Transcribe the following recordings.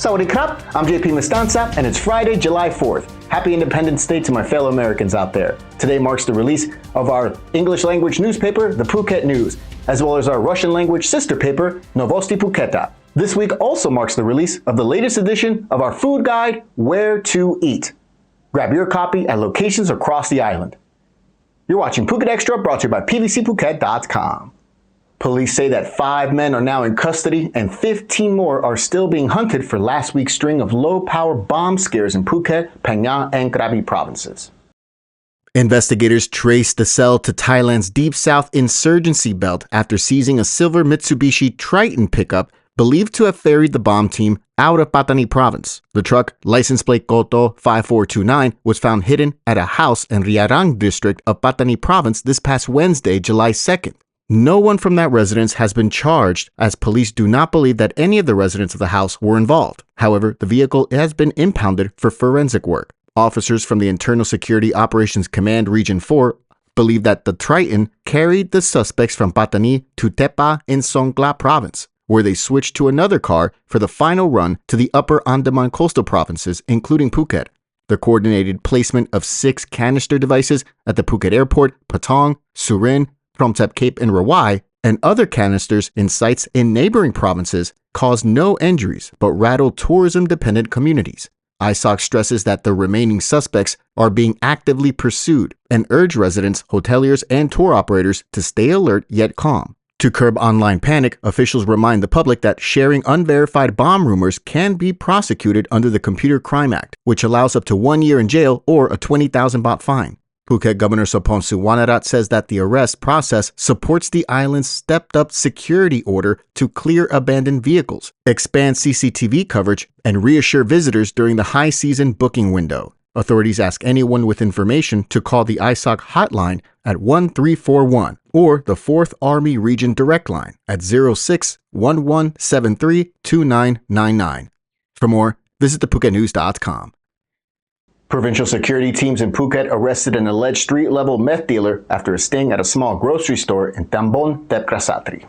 Sawadee krap, I'm JP Mestanza, and it's Friday, July 4th. Happy Independence Day to my fellow Americans out there. Today marks the release of our English language newspaper, the Phuket News, as well as our Russian language sister paper, Novosti Phuketa. This week also marks the release of the latest edition of our food guide, Where to Eat. Grab your copy at locations across the island. You're watching Phuket Xtra, brought to you by pvcphuket.com. Police say that 5 men are now in custody and 15 more are still being hunted for last week's string of low-power bomb scares in Phuket, Phang Nga, and Krabi provinces. Investigators traced the cell to Thailand's Deep South insurgency belt after seizing a silver Mitsubishi Triton pickup believed to have ferried the bomb team out of Pattani province. The truck, license plate Koto 5429, was found hidden at a house in Riarang district of Pattani province this past Wednesday, July 2nd. No one from that residence has been charged, as police do not believe that any of the residents of the house were involved. However, the vehicle has been impounded for forensic work. Officers from the Internal Security Operations Command Region 4 believe that the Triton carried the suspects from Pattani to Tepa in Songkhla province, where they switched to another car for the final run to the upper Andaman coastal provinces, including Phuket. The coordinated placement of 6 canister devices at the Phuket airport, Patong, Surin, Promthep Cape, and Rawai, and other canisters in sites in neighboring provinces caused no injuries but rattled tourism-dependent communities. ISOC stresses that the remaining suspects are being actively pursued and urge residents, hoteliers, and tour operators to stay alert yet calm. To curb online panic, officials remind the public that sharing unverified bomb rumors can be prosecuted under the Computer Crime Act, which allows up to 1 year in jail or a 20,000 baht fine. Phuket Governor Soponsu Wanarat says that the arrest process supports the island's stepped-up security order to clear abandoned vehicles, expand CCTV coverage, and reassure visitors during the high season booking window. Authorities ask anyone with information to call the ISOC hotline at 1341 or the 4th Army Region Direct Line at 06-1173-2999. For more, visit thephuket.news.com. Provincial security teams in Phuket arrested an alleged street-level meth dealer after a sting at a small grocery store in Tambon, Tepkrasatri.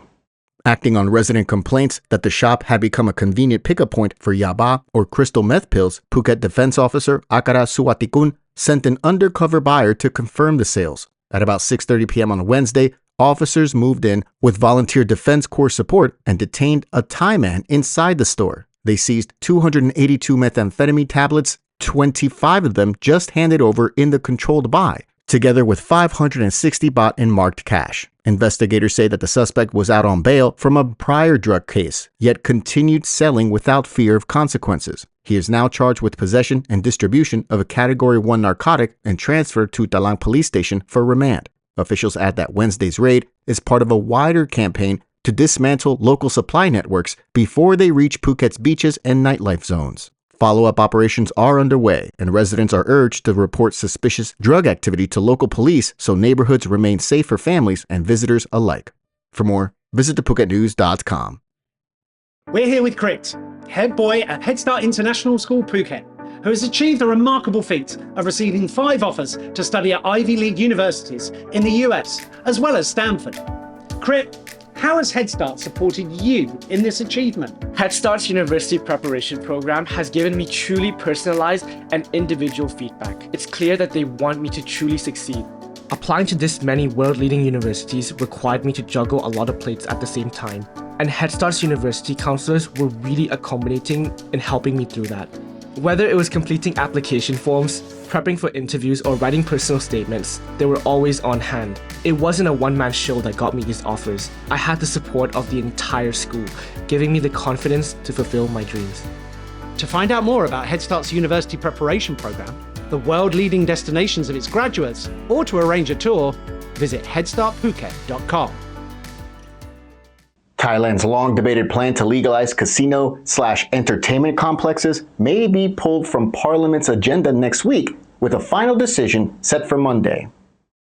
Acting on resident complaints that the shop had become a convenient pickup point for yaba or crystal meth pills, Phuket Defense Officer Akara Suwatikun sent an undercover buyer to confirm the sales. At about 6:30 p.m. on Wednesday, officers moved in with Volunteer Defense Corps support and detained a Thai man inside the store. They seized 282 methamphetamine tablets, 25 of them just handed over in the controlled buy, together with 560 baht in marked cash. Investigators say that the suspect was out on bail from a prior drug case, yet continued selling without fear of consequences. He is now charged with possession and distribution of a Category 1 narcotic and transferred to Talang Police Station for remand. Officials add that Wednesday's raid is part of a wider campaign to dismantle local supply networks before they reach Phuket's beaches and nightlife zones. Follow-up operations are underway, and residents are urged to report suspicious drug activity to local police so neighborhoods remain safe for families and visitors alike. For more, visit thephuket.news.com. We're here with Chris, head boy at Head Start International School Phuket, who has achieved the remarkable feat of receiving 5 offers to study at Ivy League universities in the US, as well as Stanford. Chris, how has Head Start supported you in this achievement? Head Start's university preparation program has given me truly personalized and individual feedback. It's clear that they want me to truly succeed. Applying to this many world-leading universities required me to juggle a lot of plates at the same time, and Head Start's university counselors were really accommodating in helping me through that. Whether it was completing application forms, prepping for interviews, or writing personal statements, they were always on hand. It wasn't a one-man show that got me these offers. I had the support of the entire school, giving me the confidence to fulfill my dreams. To find out more about Head Start's university preparation program, the world-leading destinations of its graduates, or to arrange a tour, visit headstartphuket.com. Thailand's long-debated plan to legalize casino/entertainment complexes may be pulled from Parliament's agenda next week, with a final decision set for Monday.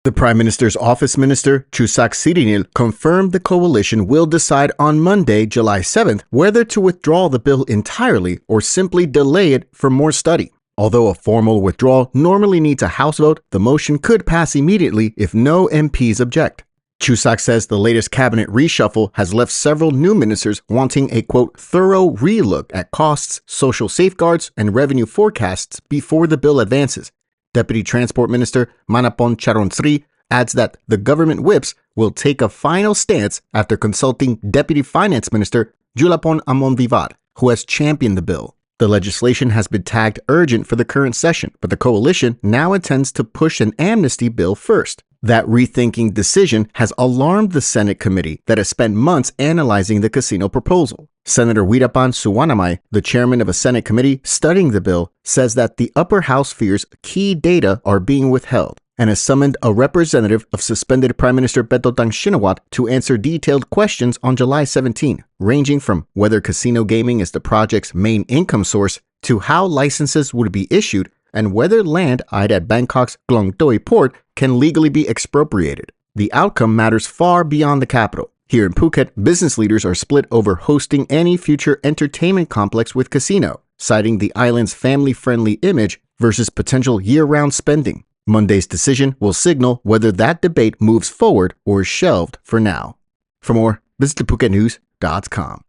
The Prime Minister's Office Minister, Chusak Sirinil, confirmed the coalition will decide on Monday, July 7th, whether to withdraw the bill entirely or simply delay it for more study. Although a formal withdrawal normally needs a House vote, the motion could pass immediately if no MPs object. Chusak says the latest cabinet reshuffle has left several new ministers wanting a, quote, thorough relook at costs, social safeguards, and revenue forecasts before the bill advances. Deputy Transport Minister Manapon Charoensri adds that the government whips will take a final stance after consulting Deputy Finance Minister Julapon Amonvivat, who has championed the bill. The legislation has been tagged urgent for the current session, but the coalition now intends to push an amnesty bill first. That rethinking decision has alarmed the Senate committee that has spent months analyzing the casino proposal. Senator Wirapan Suwanamai, the chairman of a Senate committee studying the bill, says that the upper house fears key data are being withheld and has summoned a representative of suspended Prime Minister Betotang Shinawat to answer detailed questions on July 17, ranging from whether casino gaming is the project's main income source to how licenses would be issued and whether land eyed at Bangkok's Klong Toi port can legally be expropriated. The outcome matters far beyond the capital. Here in Phuket, business leaders are split over hosting any future entertainment complex with casino, citing the island's family-friendly image versus potential year-round spending. Monday's decision will signal whether that debate moves forward or is shelved for now. For more, visit PhuketNews.com.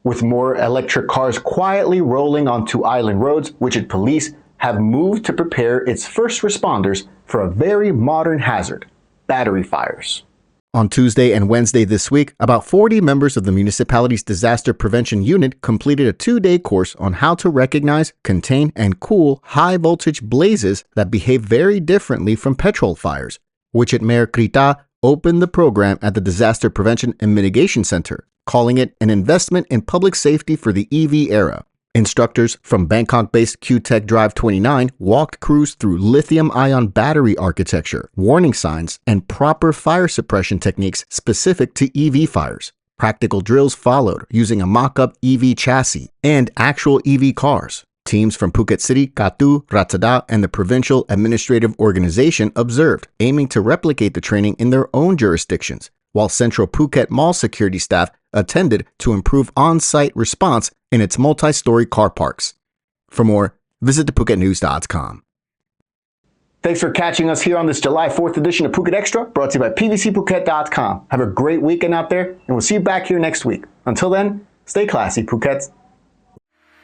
With more electric cars quietly rolling onto island roads, Wichit police have moved to prepare its first responders for a very modern hazard: battery fires. On Tuesday and Wednesday this week, about 40 members of the municipality's disaster prevention unit completed a 2-day course on how to recognize, contain, and cool high-voltage blazes that behave very differently from petrol fires. Wichit Mayor Krita opened the program at the Disaster Prevention and Mitigation Center, calling it an investment in public safety for the EV era. Instructors from Bangkok-based QTech Drive 29 walked crews through lithium-ion battery architecture, warning signs, and proper fire suppression techniques specific to EV fires. Practical drills followed using a mock-up EV chassis and actual EV cars. Teams from Phuket City, Katu, Ratchada, and the Provincial Administrative Organization observed, aiming to replicate the training in their own jurisdictions, while Central Phuket Mall security staff attended to improve on-site response in its multi-story car parks. For more, visit PhuketNews.com. Thanks for catching us here on this July 4th edition of Phuket Extra, brought to you by PVCPhuket.com. Have a great weekend out there, and we'll see you back here next week. Until then, stay classy, Phuket.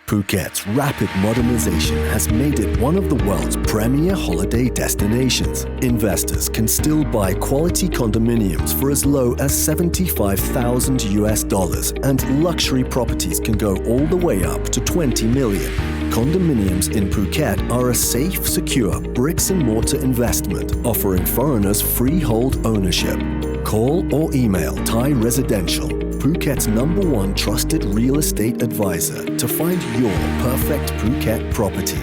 Phuket's rapid modernization has made it one of the world's premier holiday destinations. Investors can still buy quality condominiums for as low as $75,000, and luxury properties can go all the way up to $20 million. Condominiums in Phuket are a safe, secure bricks-and-mortar investment, offering foreigners freehold ownership. Call or email Thai Residential, Phuket's #1 trusted real estate advisor, to find your perfect Phuket property.